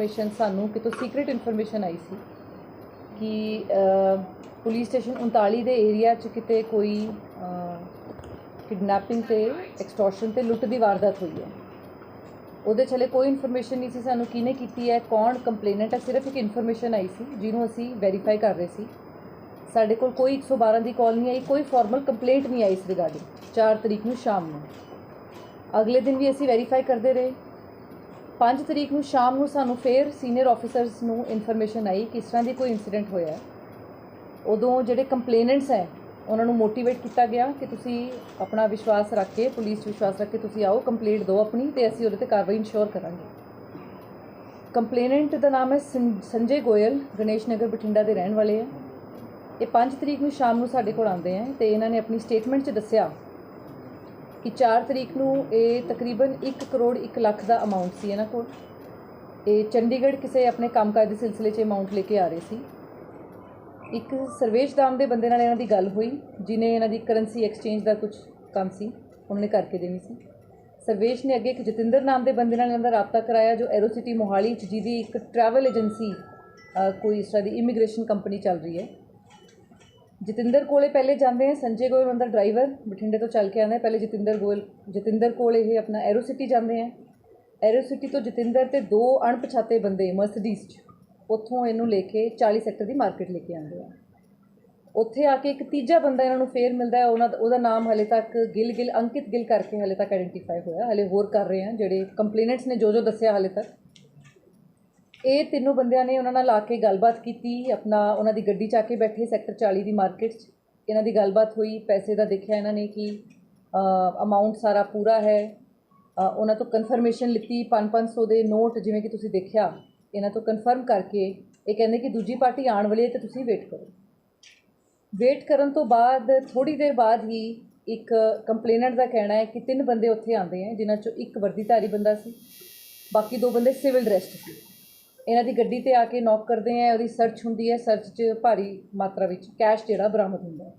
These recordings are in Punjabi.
इन्फॉर्मेशन सानू कितों सीक्रेट इन्फॉर्मेशन आई सी कि पुलिस स्टेशन 39 के एरिया च किते कोई किडनैपिंग ते एक्सटॉर्शन ते लुੱਟ की वारदात हुई है। ਉਹਦੇ ਛਲੇ कोई इन्फॉर्मेशन नहीं सी सानू किने कीती है, कौन कंप्लेनेंट है, सिर्फ एक इन्फॉर्मेशन आई सी जिन्हों असी वैरीफाई कर रहे सी। साडे कोल कोई 112 की कॉल नहीं आई, कोई फॉर्मल कंप्लेंट नहीं आई इस रिगार्डिंग। 4 तरीक नूं शाम नूं अगले दिन भी असी वैरीफाई करते रहे। 5 तरीक नूं शाम नूं सानू फिर सीनियर ऑफिसर्स नूं इन्फॉर्मेशन आई कि इस तरह की कोई इंसीडेंट होया है। उदों जिहड़े कंप्लेनेंट्स है उन्होंने मोटिवेट किया गया कि तुसी अपना विश्वास रख के, पुलिस विश्वास रख के तुसी आओ, कंप्लेंट दो अपनी, तो असी उहदे ते कार्रवाई इंश्योर करांगे। कंप्लेनेंट का नाम है संजय गोयल, गणेश नगर बठिंडा के रहने वाले हैं। ये 5 तरीक नूं शाम नूं साडे कोल आंदे हैं तो इन्होंने अपनी स्टेटमेंट च दस्सिया कि 4 तरीक नूं ये तकरीबन 1 करोड़ 1 लाख का अमाउंट सी इन्हां कोल। ये चंडीगढ़ किसी अपने कामकाज के सिलसिले च अमाउंट लेके आ रहे सी। एक सर्वेश दाम के बंदे नाल इन्हां दी गल हुई जिन्हें इन्हां दी करंसी एक्सचेंज का कुछ काम सी, उन्होंने करके देनी सी। सर्वेश ने अगे एक जतिंदर नाम के बंदे नाल इन्हां दा राबता कराया जो एरोसिटी मोहाली जिहदी एक ट्रैवल एजेंसी कोई इस तरह की इमीग्रेशन कंपनी चल रही है। जतिंदर कोले पहले जाते हैं, संजय गोयल उनका ड्राइवर बठिंडे तो चल के आते हैं। पहले जतिंदर कोल ये अपना एरोसिटी जाते हैं। एरोसिटी तो जतिंदर ते 2 अणपछाते बंदे मर्सिडीज उत्थों इनू लेके 40 सैक्टर की मार्केट लेके आते हैं। उत्थे आके एक तीजा बंदा इन्हों फिर मिलता है, उहदा नाम हले तक अंकित गिल करके हले तक आइडेंटिफाई होया। हले होर कर रहे हैं जोड़े कंप्लेनेंट्स ने जो दसिया हले तक। ये तीनों बंदियां ने उन्होंने ला के गलबात की, अपना उन्होंने गड्डी च आके बैठे सैक्टर 40 की मार्केट। इन्हों की गलबात हुई, पैसे का देखा इन्होंने कि अमाउंट सारा पूरा है। उन्होंने तो कन्फर्मेशन लिती 500 के नोट जिमें कि तुसीं देखा, इन्हों तो कन्फर्म करके ये कहते कि दूजी पार्टी आने वाली है तो तुसीं वेट करो। वेट करन तो बाद थोड़ी देर बाद ही एक कंप्लेनेंट का कहना है कि 3 बंदे उत्थे आते हैं जिन्हों चो एक वर्दीधारी बंदा सी, बाकी 2 बंदे सिविल ड्रेस्ड सी। इन्हां दी गड्डी ते आके नॉक करते हैं, और सर्च होंदी है। सर्च च भारी मात्रा में कैश जिहड़ा बरामद होंदा है।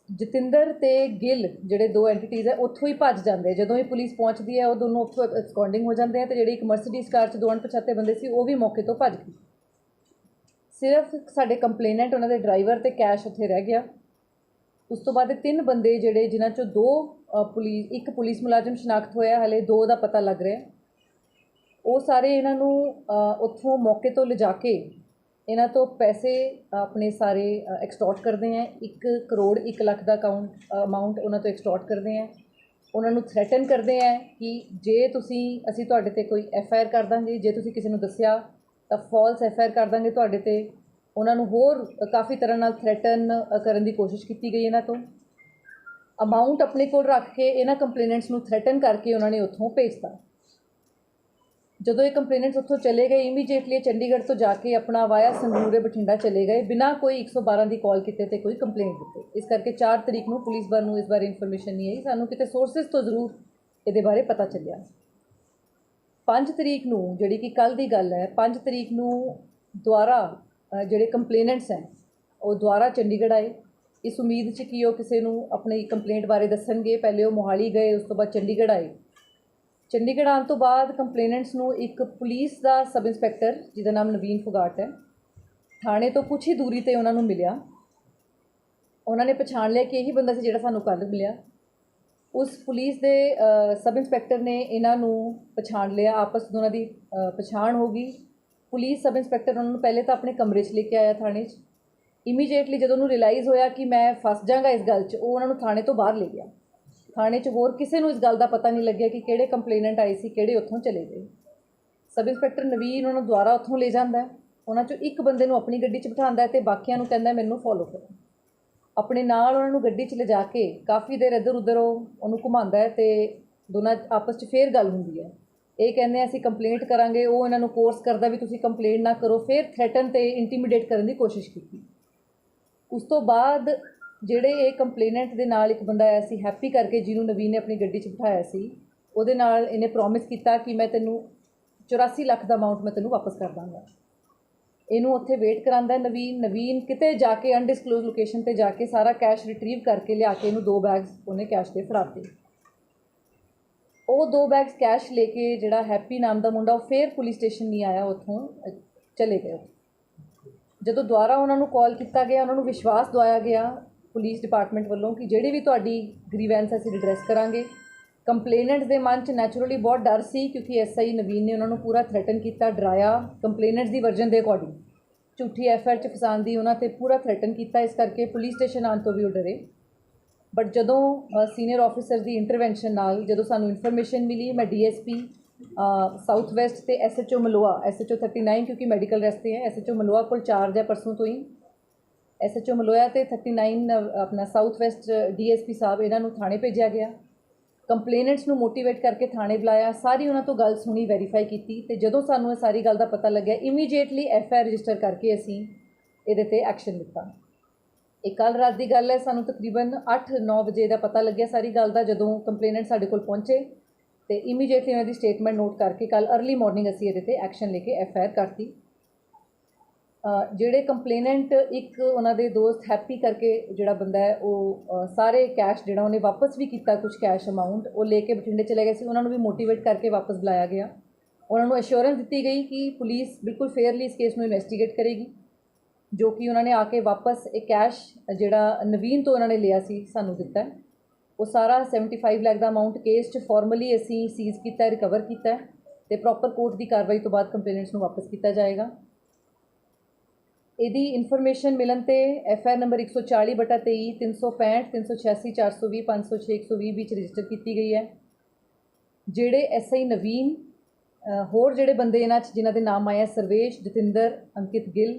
जतिंदर ते गिल जिहड़े 2 एंटिटीज़ है उत्थों ही भज जाते हैं। जदों ही पुलिस पहुँचती है वो दोनों उत्थों एब्सकॉन्डिंग हो जाते हैं। तो जिहड़ी एक मर्सिडीज कार च 2 अणपछाते बंदे सी वो भी मौके तो भज गए। सिर्फ साडे कंप्लेनेंट उन्होंने ड्राइवर ते कैश उत्थे रह गया। उस तो बाद 3 बंदे जिहड़े जिन्हां चों 2 एक पुलिस मुलाजम शनाख्त होया, हले 2 का पता लग रहा है। वो सारे इन्हों उत्थों मौके तो ले जाके इन्हों तो पैसे अपने सारे एक्सटॉर्ट करते हैं। 1 करोड़ 1 लाख का अमाउंट उन्होंने तो एक्सटॉर्ट करते हैं। उन्होंने थ्रैटन करते हैं कि जे तुसी असी तुहाडे ते कोई FIR कर देंगे, जे तुसी किसी नूं दस्सिया तो फॉल्स FIR कर देंगे तुहाडे ते। उन्होंने होर काफ़ी तरह नाल थ्रैटन करने की कोशिश की गई। इन्हों तो अमाउंट अपने कोल रख के इन्हां कंप्लेनेंट्स नूं थ्रैटन करके उन्होंने उत्थों भेजता। जदों ये कंप्लेनेंट्स उत्थों चले गए, इमीडिएटली चंडीगढ़ तो जाके अपना वाया संगरूर बठिंडा चले गए बिना कोई 112 की कॉल किते ते कोई कंप्लेंट दिते। इस करके 4 तरीक नूं पुलिस नूं इस बारे इन्फॉर्मेशन नहीं आई, सानूं किते सोर्सिस तो जरूर ये बारे पता चलिया। 5 तरीक नूं जिहड़ी कि कल की गल है, 5 तरीक नूं दोबारा जिहड़े कंप्लेनेंट्स हैं वो दोबारा चंडीगढ़ आए इस उम्मीद च कि वो किसी नूं अपनी कंप्लेंट बारे दसणगे। पहले वो मोहाली गए, उस तो बाद चंडीगढ़ आए। चंडीगढ़ आने तो बाद कंप्लेनेंट्स नूं एक पुलिस का सब इंस्पैक्टर जिसका नाम नवीन फुगाट है, थाने तो कुछ ही दूरी पर उन्होंने मिलिया। उन्होंने पछाण लिया कि यही बंदा से जिहड़ा सानूं कल मिलिया। उस पुलिस के सब इंस्पैक्टर ने इन्हों पछाण लिया, आपस दोनों की पछाण हो गई। पुलिस सब इंस्पैक्टर उन्होंने पहले तो अपने कमरे च लेके आया थाने च। इमीडिएटली जो उन्होंने रियलाइज़ होया कि मैं फस जाऊँगा इस गल च, उन्होंने थाने तो बाहर ले गया। थाने च होर किसी नूं इस गल का पता नहीं लग्या कि किहड़े कंप्लेनेंट आए सी, किहड़े उत्थों चले गए। सब इंस्पैक्टर नवीन उन्होंने दोबारा उत्थों ले जाता है। उन्हां चों एक बंदे नूं अपनी गड्डी च बिठांदा है ते बाकियां नूं कहंदा मैनूं फॉलो करो। अपने नाल उन्होंने गड्डी च ले जाके काफ़ी देर इधर उधर उन्होंने घुमाता है तो दोनों आपस च फिर गल होंदी है। ये कहने असीं कंप्लेंट करांगे, वो इन्होंने कोर्स करता भी तुसीं कंप्लेंट ना करो, फिर थ्रैटन ते इंटीमीडेट करने की कोशिश की। उस तो बाद जिहड़े ये कंप्लेनेंट दे नाल एक बंदा आया सी हैप्पी करके, जिन्होंने नवीन ने अपनी गड्डी च बिठाया सी, उहदे नाल इन्हें प्रॉमिस किया कि मैं तेनों 84 लाख का अमाउंट मैं तेनों वापस कर दांगा। इनू उत्थे वेट करांदा नवीन किते जाके अनडिस्कलोज लोकेशन पर जाके सारा कैश रिट्रीव करके लिया के इनू 2 बैग्स उन्हें कैश के फड़ाते। ਉਹ 2 ਬੈਗਸ ਕੈਸ਼ ਲੈ ਕੇ ਜਿਹੜਾ ਹੈਪੀ ਨਾਮ ਦਾ ਮੁੰਡਾ ਉਹ ਫਿਰ ਪੁਲਿਸ ਸਟੇਸ਼ਨ ਨਹੀਂ ਆਇਆ, ਉੱਥੋਂ ਚਲੇ ਗਏ। ਜਦੋਂ ਦੁਬਾਰਾ ਉਹਨਾਂ ਨੂੰ ਕਾਲ ਕੀਤਾ ਗਿਆ, ਉਹਨਾਂ ਨੂੰ ਵਿਸ਼ਵਾਸ ਦਿਵਾਇਆ ਗਿਆ ਪੁਲਿਸ ਡਿਪਾਰਟਮੈਂਟ ਵੱਲੋਂ ਕਿ ਜਿਹੜੀ ਵੀ ਤੁਹਾਡੀ ਗ੍ਰੀਵੈਂਸ ਅਸੀਂ ਰਿਡਰੈਸ ਕਰਾਂਗੇ। ਕੰਪਲੇਨੈਂਟਸ ਦੇ ਮਨ 'ਚ ਨੈਚੁਰਲੀ ਬਹੁਤ ਡਰ ਸੀ, ਕਿਉਂਕਿ SI ਨਵੀਨ ਨੇ ਉਹਨਾਂ ਨੂੰ ਪੂਰਾ ਥ੍ਰੈਟਨ ਕੀਤਾ, ਡਰਾਇਆ। ਕੰਪਲੇਨੈਂਟਸ ਦੀ ਵਰਜਨ ਦੇ ਅਕੋਰਡਿੰਗ ਝੂਠੀ FIR 'ਚ ਫਸਾਉਣ ਦੀ ਉਹਨਾਂ 'ਤੇ ਪੂਰਾ ਥ੍ਰੈਟਨ ਕੀਤਾ, ਇਸ ਕਰਕੇ ਪੁਲਿਸ ਸਟੇਸ਼ਨ ਆਉਣ ਤੋਂ ਵੀ ਉਹ ਡਰੇ। ਬਟ ਜਦੋਂ ਸੀਨੀਅਰ ਆਫਿਸਰ ਦੀ ਇੰਟਰਵੈਂਸ਼ਨ ਨਾਲ ਜਦੋਂ ਸਾਨੂੰ ਇਨਫੋਰਮੇਸ਼ਨ ਮਿਲੀ, ਮੈਂ DSP ਸਾਊਥ ਵੈਸਟ ਤੇ SHO ਮਲੋਆ, SHO 39 ਕਿਉਂਕਿ ਮੈਡੀਕਲ ਰੈਸਟ 'ਤੇ ਹੈ, SHO ਮਲੋਆ ਕੋਲ ਚਾਰਜ ਹੈ ਪਰਸੋਂ ਤੋਂ ਹੀ। SHO ਮਲੋਆ ਤੇ 39 ਆਪਣਾ ਸਾਊਥ ਵੈਸਟ DSP ਸਾਹਿਬ, ਇਹਨਾਂ ਨੂੰ ਥਾਣੇ ਭੇਜਿਆ ਗਿਆ। ਕੰਪਲੇਨੈਂਟਸ ਨੂੰ ਮੋਟੀਵੇਟ ਕਰਕੇ ਥਾਣੇ ਬੁਲਾਇਆ, ਸਾਰੀ ਉਹਨਾਂ ਤੋਂ ਗੱਲ ਸੁਣੀ, ਵੈਰੀਫਾਈ ਕੀਤੀ, ਤੇ ਜਦੋਂ ਸਾਨੂੰ ਇਹ ਸਾਰੀ ਗੱਲ ਦਾ ਪਤਾ ਲੱਗਿਆ ਇਮੀਡੀਏਟਲੀ FIR ਰਜਿਸਟਰ ਕਰਕੇ ਅਸੀਂ ਇਹਦੇ 'ਤੇ ਐਕਸ਼ਨ ਲਿੱਤਾ। ਇਹ ਕੱਲ੍ਹ ਰਾਤ ਦੀ ਗੱਲ ਹੈ, ਸਾਨੂੰ ਤਕਰੀਬਨ 8-9 ਵਜੇ ਦਾ ਪਤਾ ਲੱਗਿਆ ਸਾਰੀ ਗੱਲ ਦਾ, ਜਦੋਂ ਕੰਪਲੇਨੈਂਟ ਸਾਡੇ ਕੋਲ ਪਹੁੰਚੇ ਤੇ ਇਮੀਡੀਏਟਲੀ ਉਹਨਾਂ ਦੀ ਸਟੇਟਮੈਂਟ ਨੋਟ ਕਰਕੇ ਕੱਲ੍ਹ अर्ਲੀ ਮਾਰਨਿੰਗ ਅਸੀਂ ਇਹਦੇ 'ਤੇ ਐਕਸ਼ਨ ਲੈ ਕੇ FIR ਕਰਤੀ। ਜਿਹੜੇ ਕੰਪਲੇਨੈਂਟ, ਇੱਕ ਉਹਨਾਂ ਦੇ ਦੋਸਤ ਹੈਪੀ ਕਰਕੇ ਜਿਹੜਾ ਬੰਦਾ ਹੈ, ਉਹ ਸਾਰੇ ਕੈਸ਼ ਜਿਹੜਾ ਉਹਨੇ ਵਾਪਸ ਵੀ ਕੀਤਾ, ਕੁਝ ਕੈਸ਼ ਅਮਾਊਂਟ ਉਹ ਲੈ ਕੇ ਬਠਿੰਡੇ ਚਲੇ ਗਏ ਸੀ, ਉਹਨਾਂ ਨੂੰ ਵੀ ਮੋਟੀਵੇਟ ਕਰਕੇ ਵਾਪਸ ਬੁਲਾਇਆ ਗਿਆ। ਉਹਨਾਂ ਨੂੰ ਅਸ਼ੋਰੈਂਸ ਦਿੱਤੀ ਗਈ ਕਿ ਪੁਲਿਸ ਬਿਲਕੁਲ ਫੇਅਰਲੀ ਇਸ ਕੇਸ ਨੂੰ ਇਨਵੈਸਟੀਗੇਟ ਕਰੇਗੀ, ਜੋ ਕਿ ਉਹਨਾਂ ਨੇ ਆ ਕੇ ਵਾਪਸ ਇਹ ਕੈਸ਼ ਜਿਹੜਾ ਨਵੀਨ ਤੋਂ ਉਹਨਾਂ ਨੇ ਲਿਆ ਸੀ ਸਾਨੂੰ ਦਿੱਤਾ। ਉਹ ਸਾਰਾ 75 ਲੱਖ ਦਾ ਅਮਾਊਂਟ ਕੇਸ 'ਚ ਫਾਰਮਲੀ ਅਸੀਂ ਸੀਜ਼ ਕੀਤਾ, ਰਿਕਵਰ ਕੀਤਾ, ਤੇ ਪ੍ਰੋਪਰ ਕੋਰਟ ਦੀ ਕਾਰਵਾਈ ਤੋਂ ਬਾਅਦ ਕੰਪਲੇਨੈਂਟਸ ਨੂੰ ਵਾਪਸ ਕੀਤਾ ਜਾਏਗਾ। ਇਹਦੀ ਇਨਫੋਰਮੇਸ਼ਨ ਮਿਲਣ 'ਤੇ FIR ਨੰਬਰ 140/23, 365, 386, 420, 506, 120 ਵਿੱਚ ਰਜਿਸਟਰ ਕੀਤੀ ਗਈ ਹੈ। ਜਿਹੜੇ SI ਨਵੀਨ, ਹੋਰ ਜਿਹੜੇ ਬੰਦੇ ਇਹਨਾਂ 'ਚ ਜਿਨ੍ਹਾਂ ਦੇ ਨਾਮ ਆਏ ਆ, ਸਰਵੇਸ਼, ਜਤਿੰਦਰ, ਅੰਕਿਤ ਗਿੱਲ,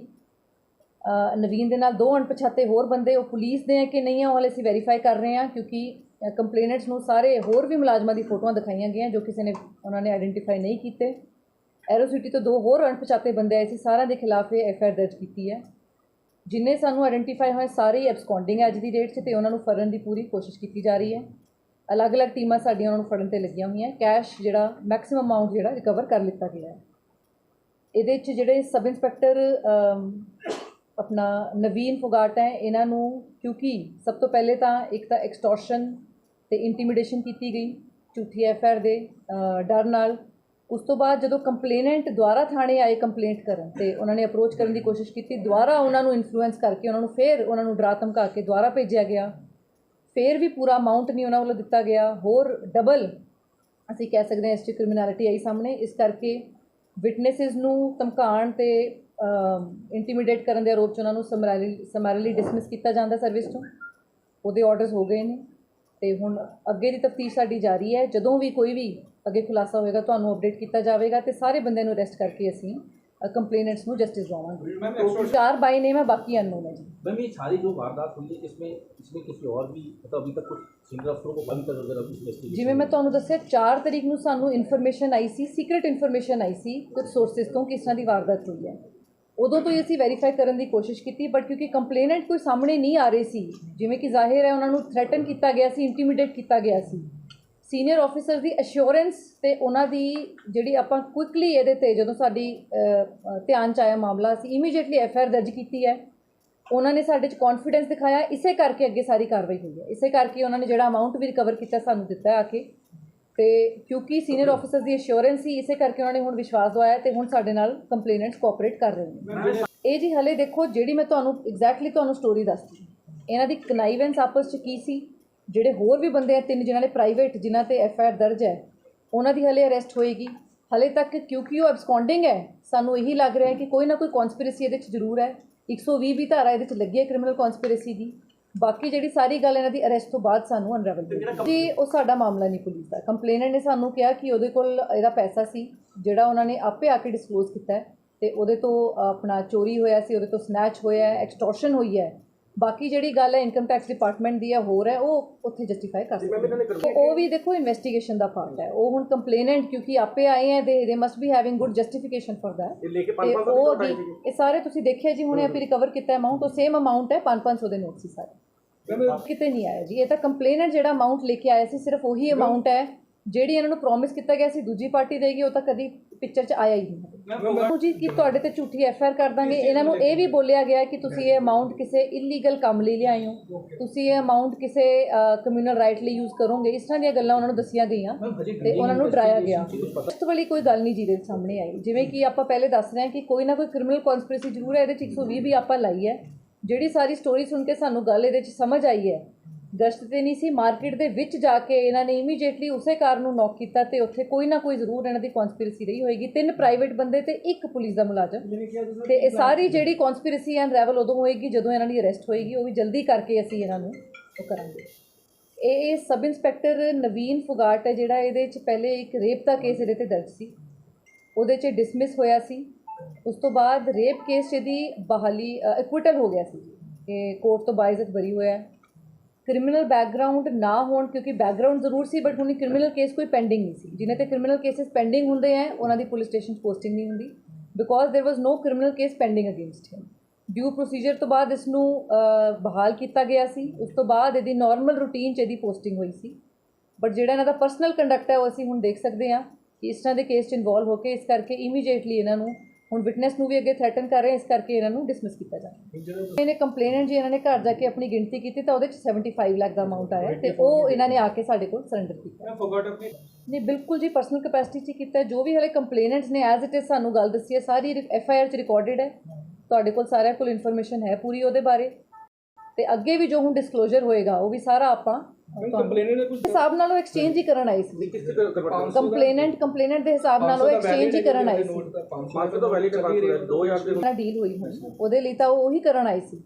ਨਵੀਨ ਦੇ ਨਾਲ 2 ਅਣਪਛਾਤੇ ਹੋਰ ਬੰਦੇ, ਉਹ ਪੁਲਿਸ ਦੇ ਹੈ ਕਿ ਨਹੀਂ ਹੈ ਉਹ ਹਾਲੇ ਅਸੀਂ ਵੈਰੀਫਾਈ ਕਰ ਰਹੇ ਹਾਂ, ਕਿਉਂਕਿ ਕੰਪਲੇਨੈਂਟਸ ਨੂੰ ਸਾਰੇ ਹੋਰ ਵੀ ਮੁਲਾਜ਼ਮਾਂ ਦੀ ਫੋਟੋਆਂ ਦਿਖਾਈਆਂ ਗਈਆਂ ਜੋ ਕਿਸੇ ਨੇ ਉਹਨਾਂ ਨੇ ਆਇਡੈਂਟੀਫਾਈ ਨਹੀਂ ਕੀਤੇ। ਐਰੋਸਿਟੀ ਤੋਂ 2 ਹੋਰ ਅਣਪਛਾਤੇ ਬੰਦੇ ਆਏ ਸੀ, ਸਾਰਿਆਂ ਦੇ ਖਿਲਾਫ ਇਹ FIR ਦਰਜ ਕੀਤੀ ਹੈ। ਜਿੰਨੇ ਸਾਨੂੰ ਆਇਡੈਂਟੀਫਾਈ ਹੋਏ ਸਾਰੇ ਹੀ ਐਬਸਕੌਂਡਿੰਗ ਹੈ ਅੱਜ ਦੀ ਡੇਟ 'ਚ, ਤੇ ਉਹਨਾਂ ਨੂੰ ਫੜਨ ਦੀ ਪੂਰੀ ਕੋਸ਼ਿਸ਼ ਕੀਤੀ ਜਾ ਰਹੀ ਹੈ। ਅਲੱਗ-ਅਲੱਗ ਟੀਮਾਂ ਸਾਡੀਆਂ ਉਹਨਾਂ ਨੂੰ ਫੜਨ 'ਤੇ ਲੱਗੀਆਂ ਹੋਈਆਂ। ਕੈਸ਼ ਜਿਹੜਾ ਮੈਕਸਿਮਮ ਅਮਾਊਂਟ ਜਿਹੜਾ ਰਿਕਵਰ ਕਰ ਲਿੱਤਾ ਗਿਆ ਹੈ। ਇਹਦੇ 'ਚ ਜਿਹੜੇ ਸਬ ਇੰਸਪੈਕਟਰ ਆਪਣਾ ਨਵੀਨ ਫੋਗਾਟ ਹੈ, ਇਹਨਾਂ ਨੂੰ ਕਿਉਂਕਿ ਸਭ ਤੋਂ ਪਹਿਲੇ ਤਾਂ ਇੱਕ ਤਾਂ ਐਕਸਟੋਰਸ਼ਨ ਤੇ ਇੰਟੀਮੀਡੇਸ਼ਨ ਕੀਤੀ ਗਈ ਝੂਠੀ FIR ਦੇ ਡਰ ਨਾਲ। ਉਸ ਤੋਂ ਬਾਅਦ ਜਦੋਂ ਕੰਪਲੇਨੈਂਟ ਦੁਆਰਾ ਥਾਣੇ ਆਏ ਕੰਪਲੇਂਟ ਕਰਨ, ਤੇ ਉਹਨਾਂ ਨੇ ਅਪਰੋਚ ਕਰਨ ਦੀ ਕੋਸ਼ਿਸ਼ ਕੀਤੀ, ਦੁਆਰਾ ਉਹਨਾਂ ਨੂੰ ਇਨਫਲੂਐਂਸ ਕਰਕੇ ਉਹਨਾਂ ਨੂੰ ਡਰਾ ਧਮਕਾ ਕੇ ਦੁਆਰਾ ਭੇਜਿਆ ਗਿਆ। ਫਿਰ ਵੀ ਪੂਰਾ ਅਮਾਊਂਟ ਨਹੀਂ ਉਹਨਾਂ ਵੱਲੋਂ ਦਿੱਤਾ ਗਿਆ, ਹੋਰ ਡਬਲ ਅਸੀਂ ਕਹਿ ਸਕਦੇ ਹਾਂ ਇਸ 'ਚ ਕ੍ਰਿਮੀਨੈਲਿਟੀ ਆਈ ਸਾਹਮਣੇ। ਇਸ ਕਰਕੇ ਵਿਟਨੈਸਿਸ ਨੂੰ ਧਮਕਾਉਣ ਤੇ ਇੰਟੀਮੀਡੇਟ ਕਰਨ ਦੇ ਆਰੋਪ 'ਚ ਉਹਨਾਂ ਨੂੰ ਸਮੈਰਲੀ ਡਿਸਮਿਸ ਕੀਤਾ ਜਾਂਦਾ ਸਰਵਿਸ ਤੋਂ। ਉਹਦੇ ਆਰਡਰਸ ਹੋ ਗਏ ਨੇ, ਤੇ ਹੁਣ ਅੱਗੇ ਦੀ ਤਫਤੀਸ਼ ਸਾਡੀ ਜਾਰੀ ਹੈ। ਜਦੋਂ ਵੀ ਕੋਈ ਵੀ ਅੱਗੇ ਖੁਲਾਸਾ ਹੋਏਗਾ ਤੁਹਾਨੂੰ ਅਪਡੇਟ ਕੀਤਾ ਜਾਵੇਗਾ, ਤੇ ਸਾਰੇ ਬੰਦਿਆਂ ਨੂੰ ਅਰੈਸਟ ਕਰਕੇ ਅਸੀਂ कंप्लेनेंट्स ਨੂੰ जस्टिस दिलवाएंगे। 4 बाई नेम है, बाकी अननोन है जी। मैम ये सारी जो वारदात हुई है इसमें किसी और भी मतलब अभी तक कुछ सिंगल अफसरों को अभी तक अगर अभी जिवें मैं ਤੁਹਾਨੂੰ ਦੱਸਿਆ 4 ਤਰੀਕ ਨੂੰ ਸਾਨੂੰ ਇਨਫੋਰਮੇਸ਼ਨ ਆਈ ਸੀ, ਸੀਕ੍ਰੀਟ ਇਨਫੋਰਮੇਸ਼ਨ ਆਈ ਸੀ ਕੁਝ ਸੋਰਸਿਸ ਤੋਂ ਕਿ ਇਸ ਤਰ੍ਹਾਂ ਦੀ ਵਾਰਦਾਤ ਹੋਈ ਹੈ। ਉਦੋਂ ਤੋਂ ਹੀ ਅਸੀਂ ਵੈਰੀਫਾਈ ਕਰਨ ਦੀ ਕੋਸ਼ਿਸ਼ ਕੀਤੀ, ਬਟ ਕਿਉਂਕਿ ਕੰਪਲੇਨੈਂਟ ਕੋਈ ਸਾਹਮਣੇ ਨਹੀਂ ਆ ਰਹੇ ਸੀ, ਜਿਵੇਂ ਕਿ ਜ਼ਾਹਿਰ ਹੈ ਉਹਨਾਂ ਨੂੰ ਥ੍ਰੈਟਨ ਕੀਤਾ ਗਿਆ ਸੀ, ਇੰਟੀਮੀਡੇਟ ਕੀਤਾ ਗਿਆ ਸੀ। ਸੀਨੀਅਰ ਆਫਿਸਰ ਦੀ ਅਸ਼ੋਰੈਂਸ ਤੇ ਉਹਨਾਂ ਦੀ ਜਿਹੜੀ ਆਪਾਂ ਕੁਇਕਲੀ ਇਹਦੇ ਤੇ ਜਦੋਂ ਸਾਡੀ ਧਿਆਨ 'ਚ ਆਇਆ ਮਾਮਲਾ, ਅਸੀਂ ਇਮੀਡੀਏਟਲੀ FIR ਦਰਜ ਕੀਤੀ ਹੈ। ਉਹਨਾਂ ਨੇ ਸਾਡੇ 'ਚ ਕੌਨਫੀਡੈਂਸ ਦਿਖਾਇਆ, ਇਸੇ ਕਰਕੇ ਅੱਗੇ ਸਾਰੀ ਕਾਰਵਾਈ ਹੋਈ ਹੈ। ਇਸੇ ਕਰਕੇ ਉਹਨਾਂ ਨੇ ਜਿਹੜਾ ਅਮਾਊਂਟ ਵੀ ਰਿਕਵਰ ਕੀਤਾ ਸਾਨੂੰ ਦਿੱਤਾ ਆ ਕੇ, ਤੇ ਕਿਉਂਕਿ ਸੀਨੀਅਰ ਆਫਿਸਰ ਦੀ ਅਸ਼ੋਰੈਂਸ ਸੀ, ਇਸੇ ਕਰਕੇ ਉਹਨਾਂ ਨੇ ਹੁਣ ਵਿਸ਼ਵਾਸ ਦਵਾਇਆ ਤੇ ਹੁਣ ਸਾਡੇ ਨਾਲ ਕੰਪਲੇਨੈਂਟਸ ਕੋਆਪਰੇਟ ਕਰ ਰਹੇ ਨੇ। ਇਹ ਜੀ ਹਲੇ ਦੇਖੋ, ਜਿਹੜੀ ਮੈਂ ਤੁਹਾਨੂੰ ਐਗਜ਼ੈਕਟਲੀ ਤੁਹਾਨੂੰ ਸਟੋਰੀ ਦੱਸਦੀ, ਇਹਨਾਂ ਦੀ ਕਨਾਈਵੈਂਸ ਆਪਸ 'ਚ ਕੀ ਸੀ। ਜਿਹੜੇ ਹੋਰ ਵੀ ਬੰਦੇ ਆ 3 ਜਿਨ੍ਹਾਂ ਨੇ ਪ੍ਰਾਈਵੇਟ ਜਿਨ੍ਹਾਂ ਤੇ FIR ਦਰਜ ਹੈ, ਉਹਨਾਂ ਦੀ ਹਲੇ ਅਰੈਸਟ ਹੋਏਗੀ। ਹਲੇ ਤੱਕ ਕਿਉਂਕਿ ਉਹ ਐਬਸਕੌਂਡਿੰਗ ਹੈ, ਸਾਨੂੰ ਇਹੀ ਲੱਗ ਰਿਹਾ ਹੈ ਕਿ ਕੋਈ ਨਾ ਕੋਈ ਕੌਨਸਪੀਰੇਸੀ ਇਹਦੇ 'ਚ ਜ਼ਰੂਰ ਹੈ। 120 ਵੀ ਧਾਰਾ ਇਹਦੇ 'ਚ ਲੱਗੀ ਹੈ ਕ੍ਰਿਮੀਨਲ ਕੌਨਸਪੀਰੇਸੀ ਦੀ। ਬਾਕੀ ਜਿਹੜੀ ਸਾਰੀ ਗੱਲ ਇਹਨਾਂ ਦੀ ਅਰੈਸਟ ਤੋਂ ਬਾਅਦ ਸਾਨੂੰ ਅਨਰੈਵਲ ਹੋਈ ਜੀ। ਉਹ ਸਾਡਾ ਮਾਮਲਾ ਨਹੀਂ ਪੁਲਿਸ ਦਾ। ਕੰਪਲੇਨੈਂਟ ਨੇ ਸਾਨੂੰ ਕਿਹਾ ਕਿ ਉਹਦੇ ਕੋਲ ਇਹਦਾ ਪੈਸਾ ਸੀ ਜਿਹੜਾ ਉਹਨਾਂ ਨੇ ਆਪੇ ਆ ਕੇ ਡਿਸਕਲੋਜ਼ ਕੀਤਾ, ਤੇ ਉਹਦੇ ਤੋਂ ਆਪਣਾ ਚੋਰੀ ਹੋਇਆ ਸੀ, ਉਹਦੇ ਤੋਂ ਸਨੈਚ ਹੋਇਆ, ਐਕਸਟੋਰਸ਼ਨ ਹੋਈ ਹੈ। ਬਾਕੀ ਜਿਹੜੀ ਗੱਲ ਹੈ ਇਨਕਮ ਟੈਕਸ ਡਿਪਾਰਟਮੈਂਟ ਦੀ ਹੈ, ਹੋਰ ਹੈ, ਉਹ ਉੱਥੇ ਜਸਟੀਫਾਈ ਕਰ ਸਕਦੇ। ਉਹ ਵੀ ਦੇਖੋ ਇਨਵੈਸਟੀਗੇਸ਼ਨ ਦਾ ਪਾਰਟ ਹੈ। ਉਹ ਹੁਣ ਕੰਪਲੇਨੈਂਟ ਕਿਉਂਕਿ ਆਪੇ ਆਏ ਹੈ, ਦੇ must B having good justification for that. ਤੇ ਉਹ ਇਹ ਸਾਰੇ ਤੁਸੀਂ ਦੇਖਿਆ ਜੀ, ਹੁਣੇ ਆਪੇ ਰਿਕਵਰ ਕੀਤਾ ਅਮਾਊਂਟ, ਉਹ ਸੇਮ ਅਮਾਊਂਟ ਹੈ, 500 ਦੇ ਨੋਟ ਸੀ ਸਾਰੇ, ਕਿਤੇ ਨਹੀਂ ਆਇਆ ਜੀ। ਇਹ ਤਾਂ ਕੰਪਲੇਨੈਂਟ ਜਿਹੜਾ ਅਮਾਊਂਟ ਲੈ ਕੇ ਆਇਆ ਸੀ ਸਿਰਫ ਉਹੀ ਅਮਾਊਂਟ ਹੈ ਜਿਹੜੀ ਇਹਨਾਂ ਨੂੰ ਪ੍ਰੋਮਿਸ ਕੀਤਾ ਗਿਆ ਸੀ ਦੂਜੀ ਪਾਰਟੀ ਦੇਗੀ, ਉਹ ਤਾਂ ਕਦੀ ਪਿਕਚਰ 'ਚ ਆਇਆ ਹੀ ਨਹੀਂ ਜੀ ਕਿ ਤੁਹਾਡੇ ਤੇ ਝੂਠੀ ਐਫਆਈਆਰ ਕਰ ਦਾਂਗੇ। ਇਹਨਾਂ ਨੂੰ ਇਹ ਵੀ ਬੋਲਿਆ ਗਿਆ ਕਿ ਤੁਸੀਂ ਇਹ ਅਮਾਉਂਟ ਕਿਸੇ ਇਲੀਗਲ ਕੰਮ ਲਈ ਲਿਆਏ ਹੋ, ਤੁਸੀਂ ਇਹ ਅਮਾਉਂਟ ਕਿਸੇ ਕਮਿਊਨਲ ਰਾਈਟ ਲਈ ਯੂਜ਼ ਕਰੋਗੇ, ਇਸ ਤਰ੍ਹਾਂ ਦੀਆਂ ਗੱਲਾਂ ਉਹਨਾਂ ਨੂੰ ਦੱਸੀਆਂ ਗਈਆਂ ਤੇ ਉਹਨਾਂ ਨੂੰ ਡਰਾਇਆ ਗਿਆ। ਇਸ ਵਾਲੀ ਕੋਈ ਗੱਲ ਨਹੀਂ ਜਿਹਦੇ ਸਾਹਮਣੇ ਆਈ। ਜਿਵੇਂ ਕਿ ਆਪਾਂ ਪਹਿਲੇ ਦੱਸ ਰਹੇ ਹਾਂ ਕਿ ਕੋਈ ਨਾ ਕੋਈ ਕ੍ਰਿਮੀਨਲ ਕਨਸਪੀਰੇਸੀ ਜ਼ਰੂਰ ਹੈ, ਇਹਦੇ 'ਚ 120 ਵੀ ਆਪਾਂ ਲਾਈ ਹੈ। ਜਿਹੜੀ ਸਾਰੀ ਸਟੋਰੀ ਸੁਣ ਕੇ ਸਾਨੂੰ ਗੱਲ ਇਹਦੇ 'ਚ ਸਮਝ ਆਈ ਹੈ, ਗਸ਼ਤ ਤੇ ਨਹੀਂ ਸੀ, ਮਾਰਕੀਟ ਦੇ ਵਿੱਚ ਜਾ ਕੇ ਇਹਨਾਂ ਨੇ ਇਮੀਡੀਏਟਲੀ ਉਸੇ ਕਾਰ ਨੂੰ ਨੌਕ ਕੀਤਾ ਤੇ ਉੱਥੇ ਕੋਈ ਨਾ ਕੋਈ ਜ਼ਰੂਰ ਇਹਨਾਂ ਦੀ ਕਨਸਪੀਰੇਸੀ ਰਹੀ ਹੋਏਗੀ। 3 ਪ੍ਰਾਈਵੇਟ ਬੰਦੇ ਤੇ 1 ਪੁਲਿਸ ਦਾ ਮੁਲਾਜ਼ਮ, ਤੇ ਇਹ ਸਾਰੀ ਜਿਹੜੀ ਕਨਸਪੀਰੇਸੀ ਅਨਰੈਵਲ ਉਦੋਂ ਹੋਏਗੀ ਜਦੋਂ ਇਹਨਾਂ ਦੀ ਅਰੈਸਟ ਹੋਏਗੀ। ਉਹ ਵੀ ਜਲਦੀ ਕਰਕੇ ਅਸੀਂ ਇਹਨਾਂ ਨੂੰ ਉਹ ਕਰਾਂਗੇ। ਇਹ ਸਬ ਇੰਸਪੈਕਟਰ ਨਵੀਨ ਫੁਗਾਟ ਹੈ ਜਿਹੜਾ, ਇਹਦੇ 'ਚ ਪਹਿਲੇ ਇੱਕ ਰੇਪ ਦਾ ਕੇਸ ਇਹਦੇ 'ਤੇ ਦਰਜ ਸੀ, ਉਹਦੇ 'ਚ ਡਿਸਮਿਸ ਹੋਇਆ ਸੀ। ਉਸ ਤੋਂ ਬਾਅਦ ਰੇਪ ਕੇਸ 'ਚ ਇਹਦੀ ਬਹਾਲੀ ਐਕੁਇਟਲ ਹੋ ਗਿਆ ਸੀ, ਇਹ ਕੋਰਟ ਤੋਂ ਬਾਇਜ਼ਤ ਬਰੀ ਹੋਇਆ। ਕ੍ਰਿਮੀਨਲ ਬੈਕਗਰਾਊਂਡ ਨਾ ਹੋਣ, ਕਿਉਂਕਿ ਬੈਕਗਰਾਊਂਡ ਜ਼ਰੂਰ ਸੀ ਬਟ ਹੁਣ ਕ੍ਰਿਮੀਨਲ ਕੇਸ ਕੋਈ ਪੈਂਡਿੰਗ ਨਹੀਂ ਸੀ। ਜਿਹਨੇ ਤੇ ਕ੍ਰਿਮੀਨਲ ਕੇਸਿਸ ਪੈਂਡਿੰਗ ਹੁੰਦੇ ਹੈ ਉਹਨਾਂ ਦੀ ਪੁਲਿਸ ਸਟੇਸ਼ਨ ਪੋਸਟਿੰਗ ਨਹੀਂ ਹੁੰਦੀ, ਬਿਕੋਜ਼ ਦੇਰ ਵਾਜ਼ ਨੋ ਕ੍ਰਿਮੀਨਲ ਕੇਸ ਪੈਂਡਿੰਗ ਅਗੇਂਸਟ ਹਿਮ। ਡਿਊ ਪ੍ਰੋਸੀਜਰ ਤੋਂ ਬਾਅਦ ਇਸ ਨੂੰ ਬਹਾਲ ਕੀਤਾ ਗਿਆ ਸੀ। ਉਸ ਤੋਂ ਬਾਅਦ ਇਹਦੀ ਨਾਰਮਲ ਰੂਟੀਨ 'ਚ ਇਹਦੀ ਪੋਸਟਿੰਗ ਹੋਈ ਸੀ। ਬਟ ਜਿਹੜਾ ਇਹਨਾਂ ਦਾ ਪਰਸਨਲ ਕੰਡਕਟ ਹੈ ਉਹ ਅਸੀਂ ਹੁਣ ਦੇਖ ਸਕਦੇ ਹਾਂ ਕਿ ਇਸ ਤਰ੍ਹਾਂ ਦੇ ਕੇਸ 'ਚ ਇਨਵੋਲਵ ਹੋ ਕੇ, ਇਸ ਕਰਕੇ ਇਮੀਡੀਏਟਲੀ ਇਹਨਾਂ ਨੂੰ ਹੁਣ ਵਿਟਨੈਸ ਨੂੰ ਵੀ ਅੱਗੇ ਥ੍ਰੈਟਨ ਕਰ ਰਹੇ, ਇਸ ਕਰਕੇ ਇਹਨਾਂ ਨੂੰ ਡਿਸਮਿਸ ਕੀਤਾ ਜਾਵੇ। ਇਹਨੇ ਕੰਪਲੇਨੈਂਟ ਜੀ ਇਹਨਾਂ ਨੇ ਘਰ ਜਾ ਕੇ ਆਪਣੀ ਗਿਣਤੀ ਕੀਤੀ ਤਾਂ ਉਹਦੇ 'ਚ 75 ਲੱਖ ਦਾ ਅਮਾਊਂਟ ਆਇਆ ਤੇ ਉਹ ਇਹਨਾਂ ਨੇ ਆ ਕੇ ਸਾਡੇ ਕੋਲ ਸਰੈਂਡਰ ਕੀਤਾ। ਨਹੀਂ, ਬਿਲਕੁਲ ਜੀ ਪਰਸਨਲ ਕਪੈਸਿਟੀ 'ਚ ਕੀਤਾ। ਜੋ ਵੀ ਹਲੇ ਕੰਪਲੇਨੈਂਟਸ ਨੇ ਐਜ਼ ਇਟ ਇਜ਼ ਸਾਨੂੰ ਗੱਲ ਦੱਸੀ ਹੈ, ਸਾਰੀ FIR 'ਚ ਰਿਕਾਰਡਿਡ ਹੈ, ਤੁਹਾਡੇ ਕੋਲ ਸਾਰਿਆਂ ਕੋਲ ਇਨਫੋਰਮੇਸ਼ਨ ਹੈ ਪੂਰੀ ਉਹਦੇ ਬਾਰੇ। ਤੇ ਅੱਗੇ ਵੀ ਜੋ ਹੁਣ ਡਿਸਕਲੋਜ਼ਰ ਹੋਏਗਾ ਉਹ ਵੀ ਸਾਰਾ ਆਪਾਂ ਹਿਸਾਬ ਨਾਲ ਉਹ ਐਕਸਚੇਂਜ ਹੀ ਕਰਨ ਆਈ ਸੀ। ਕੰਪਲੇਨੈਂਟ ਦੇ ਹਿਸਾਬ ਨਾਲ ਉਹ ਐਕਸਚੇਂਜ ਹੀ ਕਰਨ ਆਈ ਸੀ। ਡੀਲ ਹੋਈ ਹੁਣ ਉਹਦੇ ਲਈ ਤਾਂ ਉਹ ਉਹੀ ਕਰਨ ਆਈ ਸੀ।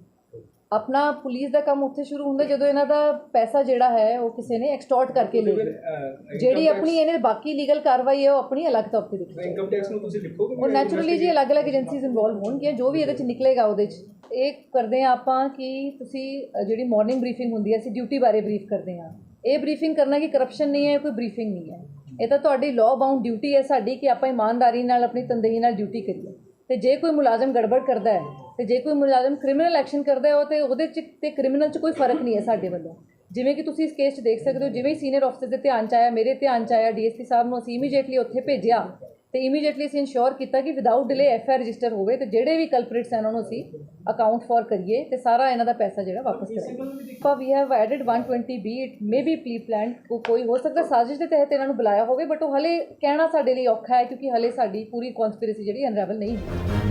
ਆਪਣਾ ਪੁਲਿਸ ਦਾ ਕੰਮ ਉੱਥੇ ਸ਼ੁਰੂ ਹੁੰਦਾ ਜਦੋਂ ਇਹਨਾਂ ਦਾ ਪੈਸਾ ਜਿਹੜਾ ਹੈ ਉਹ ਕਿਸੇ ਨੇ ਐਕਸਟੋਰਟ ਕਰਕੇ ਲੈ ਗਿਆ। ਜਿਹੜੀ ਆਪਣੀ ਇਹਨੇ ਬਾਕੀ ਲੀਗਲ ਕਾਰਵਾਈ ਹੈ ਉਹ ਆਪਣੀ ਅਲੱਗ ਤੌਰ ਤੇ ਦੇਖੀ। ਇਨਕਮ ਟੈਕਸ ਨੂੰ ਤੁਸੀਂ ਲਿਖੋਗੇ ਉਹ ਨੈਚੁਰਲੀ ਜੀ ਅਲੱਗ-ਅਲੱਗ ਏਜੰਸੀਜ਼ ਇਨਵੋਲਵ ਹੋਣਗੀਆਂ, ਜੋ ਵੀ ਇਹਦੇ 'ਚ ਨਿਕਲੇਗਾ ਉਹਦੇ 'ਚ ਇਹ ਕਰਦੇ ਹਾਂ ਆਪਾਂ ਕਿ ਤੁਸੀਂ ਜਿਹੜੀ ਮਾਰਨਿੰਗ ਬਰੀਫਿੰਗ ਹੁੰਦੀ ਹੈ ਅਸੀਂ ਡਿਊਟੀ ਬਾਰੇ ਬਰੀਫ ਕਰਦੇ ਹਾਂ। ਇਹ ਬਰੀਫਿੰਗ ਕਰਨਾ ਕਿ ਕਰਪਸ਼ਨ ਨਹੀਂ ਹੈ, ਕੋਈ ਬਰੀਫਿੰਗ ਨਹੀਂ ਹੈ, ਇਹ ਤਾਂ ਤੁਹਾਡੀ ਲਾਅ ਬਾਉਂਡ ਡਿਊਟੀ ਹੈ ਸਾਡੀ ਕਿ ਆਪਾਂ ਇਮਾਨਦਾਰੀ ਨਾਲ ਆਪਣੀ ਤਨਦੇਹੀ ਨਾਲ ਡਿਊਟੀ ਕਰੀਏ। ਤੇ ਜੇ ਕੋਈ ਮੁਲਾਜ਼ਮ ਗੜਬੜ ਕਰਦਾ ਹੈ ਤੇ ਜੇ ਕੋਈ ਮੁਲਾਜ਼ਮ ਕ੍ਰਿਮੀਨਲ ਐਕਸ਼ਨ ਕਰਦਾ ਹੈ ਉਹ ਤੇ ਉਹਦੇ 'ਚ ਤੇ ਕ੍ਰਿਮੀਨਲ 'ਚ ਕੋਈ ਫਰਕ ਨਹੀਂ ਹੈ ਸਾਡੇ ਵੱਲੋਂ। ਜਿਵੇਂ ਕਿ ਤੁਸੀਂ ਇਸ ਕੇਸ 'ਚ ਦੇਖ ਸਕਦੇ ਹੋ, ਜਿਵੇਂ ਹੀ ਸੀਨੀਅਰ ਆਫਿਸਰ ਦੇ ਧਿਆਨ 'ਚ ਆਇਆ, ਮੇਰੇ ਧਿਆਨ 'ਚ ਆਇਆ, DSP ਸਾਹਿਬ ਨੂੰ ਅਸੀਂ ਇਮੀਡੀਏਟਲੀ ਉੱਥੇ ਭੇਜਿਆ ਤੇ ਇਮੀਡੀਏਟਲੀ ਅਸੀਂ ਇਨਸ਼ੋਰ ਕੀਤਾ ਕਿ ਵਿਦਆਊਟ ਡਿਲੇ FIR ਰਜਿਸਟਰ ਹੋਵੇ ਤੇ ਜਿਹੜੇ ਵੀ ਕਲਪ੍ਰਿਟਸ ਹਨ ਉਹਨਾਂ ਨੂੰ ਅਸੀਂ ਅਕਾਊਂਟ ਫॉर ਕਰੀਏ ਤੇ ਸਾਰਾ ਇਹਨਾਂ ਦਾ ਪੈਸਾ ਜਿਹੜਾ ਵਾਪਸ ਕਰੀਏ। ਆਪਾਂ ਵੀ have added 120B, it may be pre planned, ਕੋਈ ਹੋ ਸਕਦਾ ਸਾਜ਼ਿਸ਼ ਦੇ ਤਹਿਤ ਇਹਨਾਂ ਨੂੰ ਬੁਲਾਇਆ ਹੋਵੇ, ਬਟ ਉਹ ਹਲੇ ਕਹਿਣਾ ਸਾਡੇ ਲਈ ਔਖਾ ਹੈ ਕਿਉਂਕਿ ਹਲੇ ਸਾਡੀ ਪੂਰੀ ਕਨਸਪੀਰੇਸੀ ਜਿਹੜੀ ਅਨਰੈਵਲ ਨਹੀਂ ਹੋਈ।